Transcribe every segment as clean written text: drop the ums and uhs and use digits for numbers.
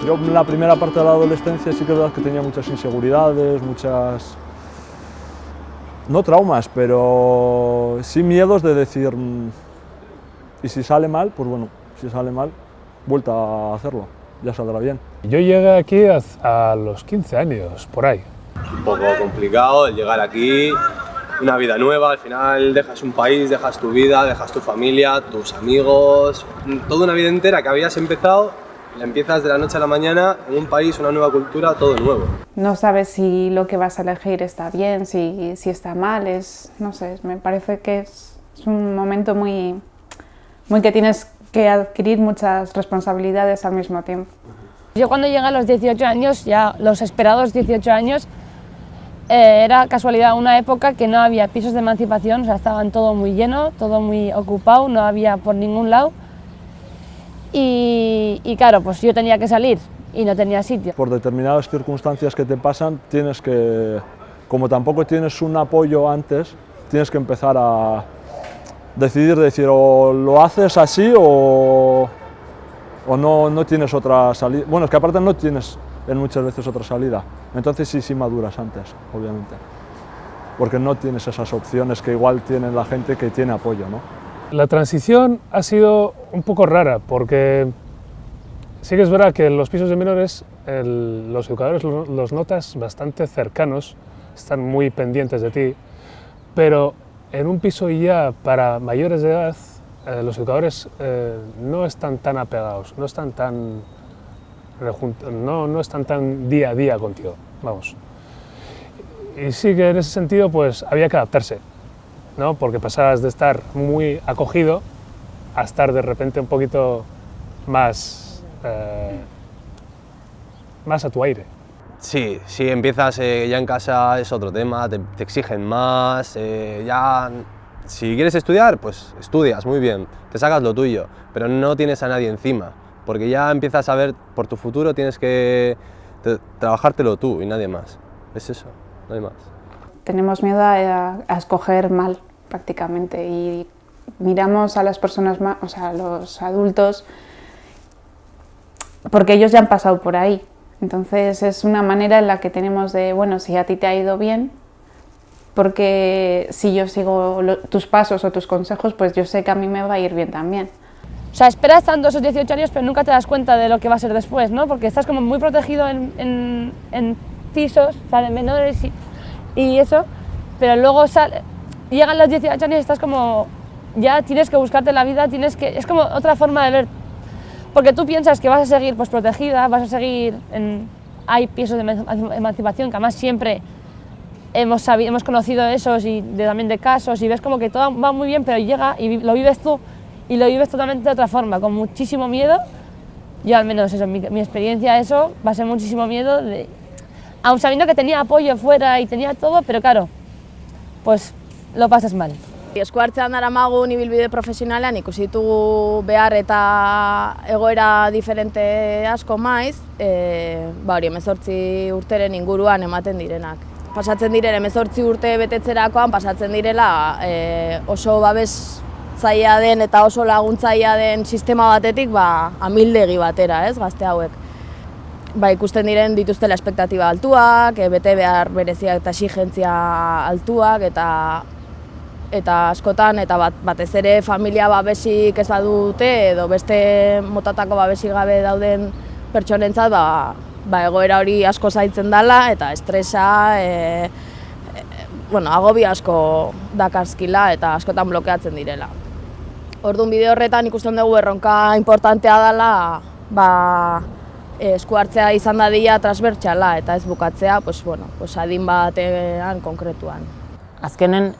Yo en la primera parte de la adolescencia sí que es verdad que tenía muchas inseguridades, no traumas, pero sí miedos de decir, y si sale mal, pues bueno, si sale mal, vuelta a hacerlo, ya saldrá bien. Yo llegué aquí a los 15 años, por ahí. Un poco complicado el llegar aquí, una vida nueva, al final dejas un país, dejas tu vida, dejas tu familia, tus amigos, toda una vida entera que habías empezado, la empiezas de la noche a la mañana en un país, una nueva cultura, todo nuevo. No sabes si lo que vas a elegir está bien, si está mal, no sé, me parece que es un momento muy que tienes que adquirir muchas responsabilidades al mismo tiempo. Yo cuando llegué a los 18 años, ya los esperados 18 años, era casualidad una época que no había pisos de emancipación, o sea, estaban todo muy lleno, todo muy ocupado, no había por ningún lado. Y claro, pues yo tenía que salir y no tenía sitio. Por determinadas circunstancias que te pasan, tienes que, como tampoco tienes un apoyo antes, tienes que empezar a decir o lo haces así o no tienes otra salida. Bueno, es que aparte no tienes muchas veces otra salida, entonces sí maduras antes, obviamente, porque no tienes esas opciones que igual tiene la gente que tiene apoyo, ¿no? La transición ha sido un poco rara, porque sí que es verdad que en los pisos de menores los educadores los notas bastante cercanos, están muy pendientes de ti, pero en un piso ya para mayores de edad, los educadores no están tan apegados, no están tan día a día contigo, vamos. Y sí que en ese sentido pues había que adaptarse, ¿no? Porque pasabas de estar muy acogido a estar de repente un poquito más a tu aire. Sí, empiezas ya en casa es otro tema, te exigen más, ya si quieres estudiar, pues estudias muy bien, te sacas lo tuyo, pero no tienes a nadie encima, porque ya empiezas a ver por tu futuro, tienes que trabajártelo tú y nadie más, es eso, no hay más. Tenemos miedo a escoger mal, prácticamente, y miramos a las personas, o sea, a los adultos, porque ellos ya han pasado por ahí. Entonces es una manera en la que tenemos de, bueno, si a ti te ha ido bien, porque si yo sigo tus pasos o tus consejos, pues yo sé que a mí me va a ir bien también. O sea, esperas tanto esos 18 años, pero nunca te das cuenta de lo que va a ser después, ¿no? Porque estás como muy protegido en pisos, ¿sabes? Menores y eso, pero luego llegan los 18 años y estás como, ya tienes que buscarte la vida, es como otra forma de ver, porque tú piensas que vas a seguir pues protegida, vas a seguir hay pisos de emancipación que además siempre hemos conocido esos y también de casos y ves como que todo va muy bien, pero llega y lo vives tú y lo vives totalmente de otra forma, con muchísimo miedo. Yo al menos eso, mi experiencia eso va a ser muchísimo miedo, aun sabiendo que tenía apoyo fuera y tenía todo, pero claro, pues lo pasas mal. Eskuhartzean daramagun ibilbide profesionalean ikusi ditugu behar eta egoera diferente asko maiz, hori 18 urteren inguruan ematen direnak. Pasatzen direla 18 urte betetzerakoan pasatzen direla oso babeszailea den eta oso laguntzailea den sistema batetik amildegi batera, ez, gazte hauek. Ikusten diren dituztela espektatiba altuak, bete behar bereziak eta exigentzia altuak eta askotan eta batez ere familia babesik ez badute edo beste motatako babesik gabe dauden pertsonentzat egoera hori asko zaintzen dela eta estresa, agobio asko dakarskila eta askotan blokeatzen direla. Orduan bide horretan ikusten dugu erronka importantea dela esku hartzea izan dadila transbertsala eta ez bukatzea adin batean konkretuan. Azkenen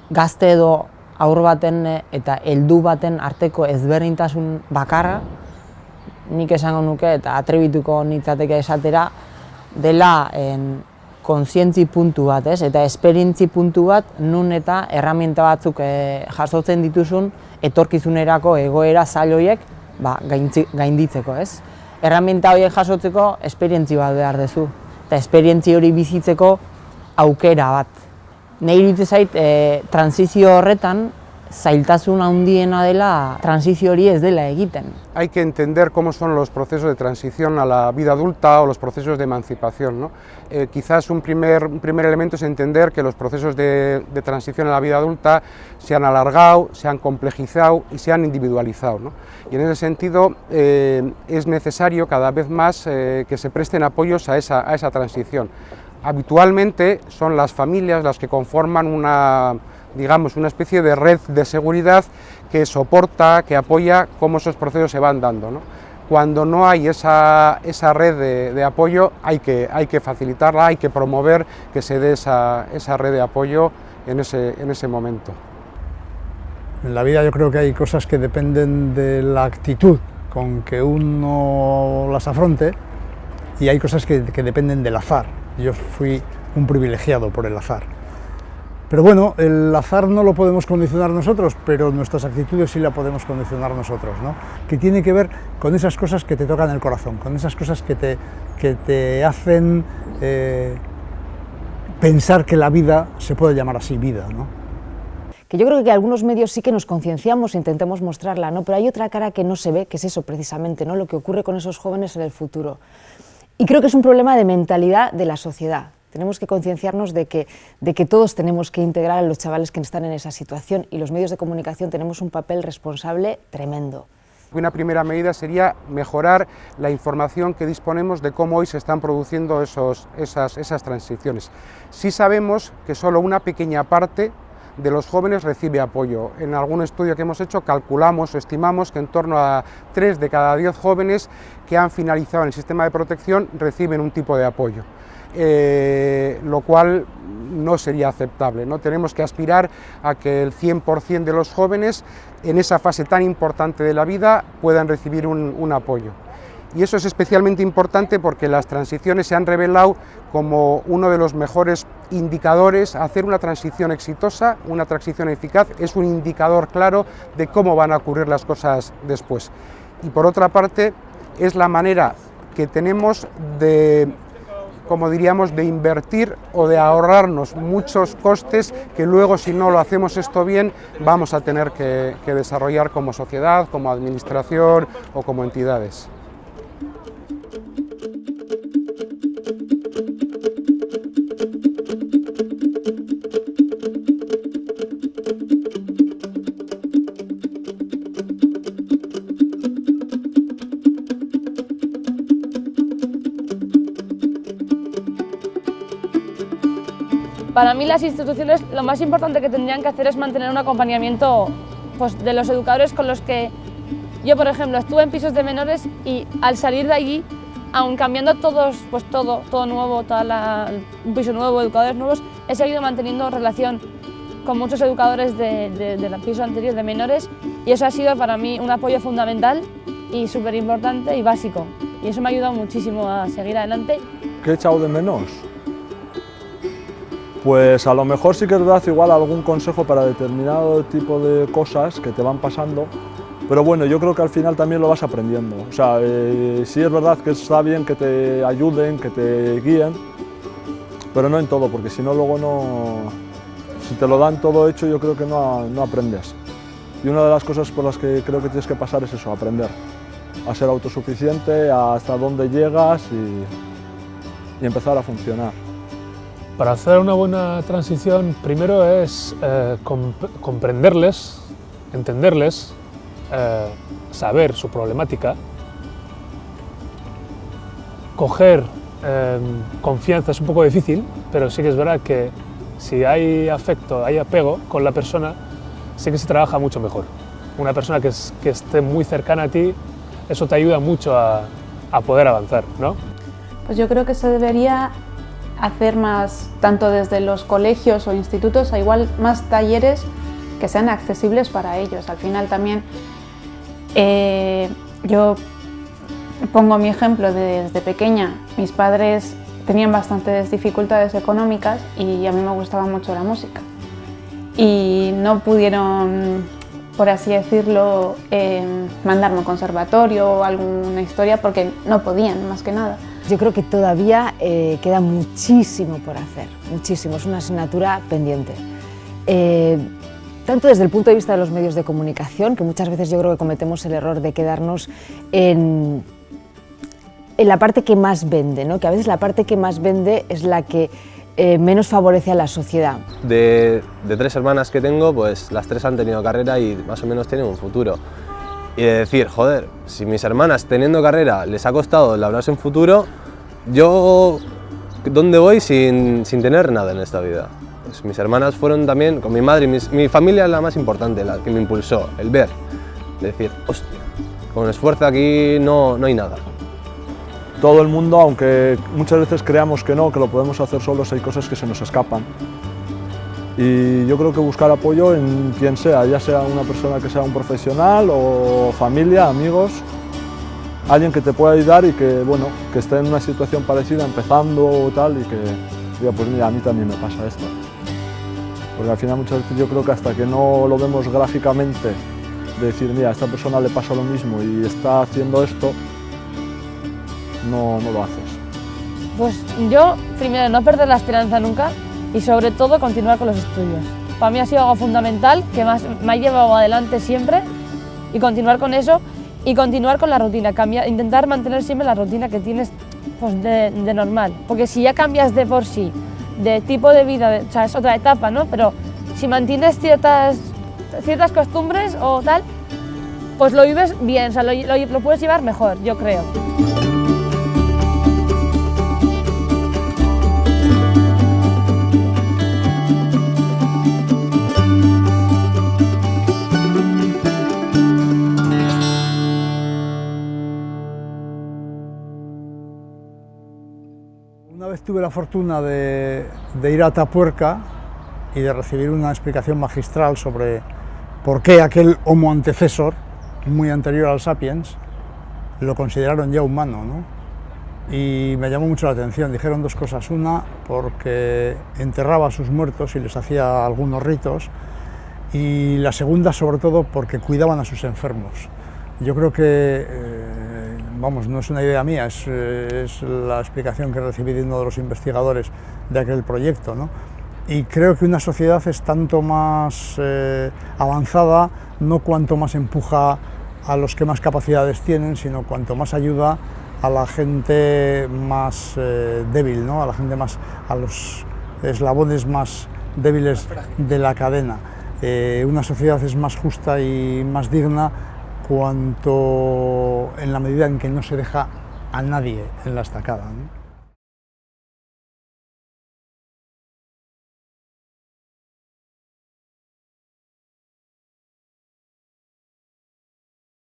gazte edo haur baten eta heldu baten arteko ezberdintasun bakarra, nik esango nuke eta atrebituko nintzateke esatera, dela kontzientzi puntu bat, eta esperientzi puntu bat nun eta erraminta batzuk jasotzen dituzun etorkizunerako egoera zail horiek gainditzeko. Erraminta horiek jasotzeko esperientzi bat behar duzu, eta esperientzi hori bizitzeko aukera bat. Nei iruditzen zait, transizio horretan zailtasun handiena dela transizio hori ez dela egiten. Hay que entender cómo son los procesos de transición a la vida adulta o los procesos de emancipación, ¿no? Quizás un primer elemento es entender que los procesos de transición a la vida adulta se han alargado, se han complejizado y se han individualizado, ¿no? Y en ese sentido es necesario cada vez más que se presten apoyos a esa transición. Habitualmente son las familias las que conforman una especie de red de seguridad que soporta, que apoya cómo esos procesos se van dando, ¿no? Cuando no hay esa red de apoyo hay que facilitarla, hay que promover que se dé esa red de apoyo en ese momento. En la vida yo creo que hay cosas que dependen de la actitud con que uno las afronte y hay cosas que dependen del azar. Yo fui un privilegiado por el azar. Pero bueno, el azar no lo podemos condicionar nosotros, pero nuestras actitudes sí la podemos condicionar nosotros, ¿no? Que tiene que ver con esas cosas que te tocan el corazón, con esas cosas que te hacen pensar que la vida se puede llamar así, vida, ¿no? Que yo creo que algunos medios sí que nos concienciamos e intentemos mostrarla, ¿no? Pero hay otra cara que no se ve, que es eso precisamente, ¿no? Lo que ocurre con esos jóvenes en el futuro. Y creo que es un problema de mentalidad de la sociedad. Tenemos que concienciarnos de que todos tenemos que integrar a los chavales que están en esa situación y los medios de comunicación tenemos un papel responsable tremendo. Una primera medida sería mejorar la información que disponemos de cómo hoy se están produciendo esas transiciones. Sí sabemos que solo una pequeña parte de los jóvenes recibe apoyo. En algún estudio que hemos hecho calculamos o estimamos que en torno a 3 de cada 10 jóvenes que han finalizado en el sistema de protección reciben un tipo de apoyo, lo cual no sería aceptable, ¿no? Tenemos que aspirar a que el 100% de los jóvenes en esa fase tan importante de la vida puedan recibir un apoyo. Y eso es especialmente importante porque las transiciones se han revelado como uno de los mejores indicadores. Hacer una transición exitosa, una transición eficaz, es un indicador claro de cómo van a ocurrir las cosas después. Y por otra parte, es la manera que tenemos de, como diríamos, de invertir o de ahorrarnos muchos costes que luego, si no lo hacemos esto bien, vamos a tener que desarrollar como sociedad, como administración o como entidades. Para mí las instituciones lo más importante que tendrían que hacer es mantener un acompañamiento pues, de los educadores con los que yo, por ejemplo, estuve en pisos de menores y al salir de allí, aun cambiando todos, pues todo nuevo, un piso nuevo, educadores nuevos, he seguido manteniendo relación con muchos educadores del piso anterior de menores y eso ha sido para mí un apoyo fundamental y súper importante y básico. Y eso me ha ayudado muchísimo a seguir adelante. ¿Qué he echado de menos? Pues a lo mejor sí que te das igual algún consejo para determinado tipo de cosas que te van pasando, pero bueno, yo creo que al final también lo vas aprendiendo. O sea, sí es verdad que está bien que te ayuden, que te guíen, pero no en todo, porque si no luego no... Si te lo dan todo hecho, yo creo que no aprendes. Y una de las cosas por las que creo que tienes que pasar es eso, aprender. A ser autosuficiente, hasta dónde llegas y empezar a funcionar. Para hacer una buena transición, primero es comprenderles, entenderles, saber su problemática, coger confianza es un poco difícil, pero sí que es verdad que si hay afecto, hay apego con la persona, sí que se trabaja mucho mejor. Una persona que esté muy cercana a ti, eso te ayuda mucho a poder avanzar, ¿no? Pues yo creo que se debería hacer más, tanto desde los colegios o institutos, a igual más talleres que sean accesibles para ellos. Al final también yo pongo mi ejemplo desde pequeña. Mis padres tenían bastantes dificultades económicas y a mí me gustaba mucho la música. Y no pudieron, por así decirlo, mandarme a un conservatorio o alguna historia porque no podían, más que nada. Yo creo que todavía queda muchísimo por hacer, muchísimo, es una asignatura pendiente. tanto desde el punto de vista de los medios de comunicación, que muchas veces yo creo que cometemos el error de quedarnos en la parte que más vende, ¿no? Que a veces la parte que más vende es la que menos favorece a la sociedad. De 3 hermanas que tengo, pues las 3 han tenido carrera y más o menos tienen un futuro. Y de decir, joder, si mis hermanas teniendo carrera les ha costado labrarse un futuro, yo ¿dónde voy sin tener nada en esta vida? Pues mis hermanas fueron también, con mi madre, mi familia es la más importante, la que me impulsó, el ver, decir, hostia, con esfuerzo aquí no hay nada. Todo el mundo, aunque muchas veces creamos que no, que lo podemos hacer solos, hay cosas que se nos escapan. Y yo creo que buscar apoyo en quien sea, ya sea una persona que sea un profesional o familia, amigos, alguien que te pueda ayudar y que, bueno, que esté en una situación parecida, empezando o tal, y que diga, pues mira, a mí también me pasa esto. Porque al final muchas veces yo creo que hasta que no lo vemos gráficamente, de decir, mira, a esta persona le pasa lo mismo y está haciendo esto, no lo haces. Pues yo, primero, no perder la esperanza nunca y sobre todo continuar con los estudios. Para mí ha sido algo fundamental que me ha llevado adelante siempre y continuar con eso y continuar con la rutina, intentar mantener siempre la rutina que tienes pues, de normal. Porque si ya cambias de por sí, de tipo de vida, o sea, es otra etapa, ¿no? Pero si mantienes ciertas costumbres o tal, pues lo vives bien, o sea, lo puedes llevar mejor, yo creo. Una vez tuve la fortuna de ir a Atapuerca y de recibir una explicación magistral sobre por qué aquel Homo antecesor, muy anterior al Sapiens, lo consideraron ya humano, ¿no? Y me llamó mucho la atención. Dijeron 2 cosas. Una, porque enterraba a sus muertos y les hacía algunos ritos, y la segunda, sobre todo, porque cuidaban a sus enfermos. Yo creo que, vamos, no es una idea mía, es la explicación que recibí de uno de los investigadores de aquel proyecto, ¿no? Y creo que una sociedad es tanto más avanzada, no cuanto más empuja a los que más capacidades tienen, sino cuanto más ayuda a la gente más débil, ¿no? A la gente más, a los eslabones más débiles de la cadena. Una sociedad es más justa y más digna en la medida en que no se deja a nadie en la estacada, ¿no?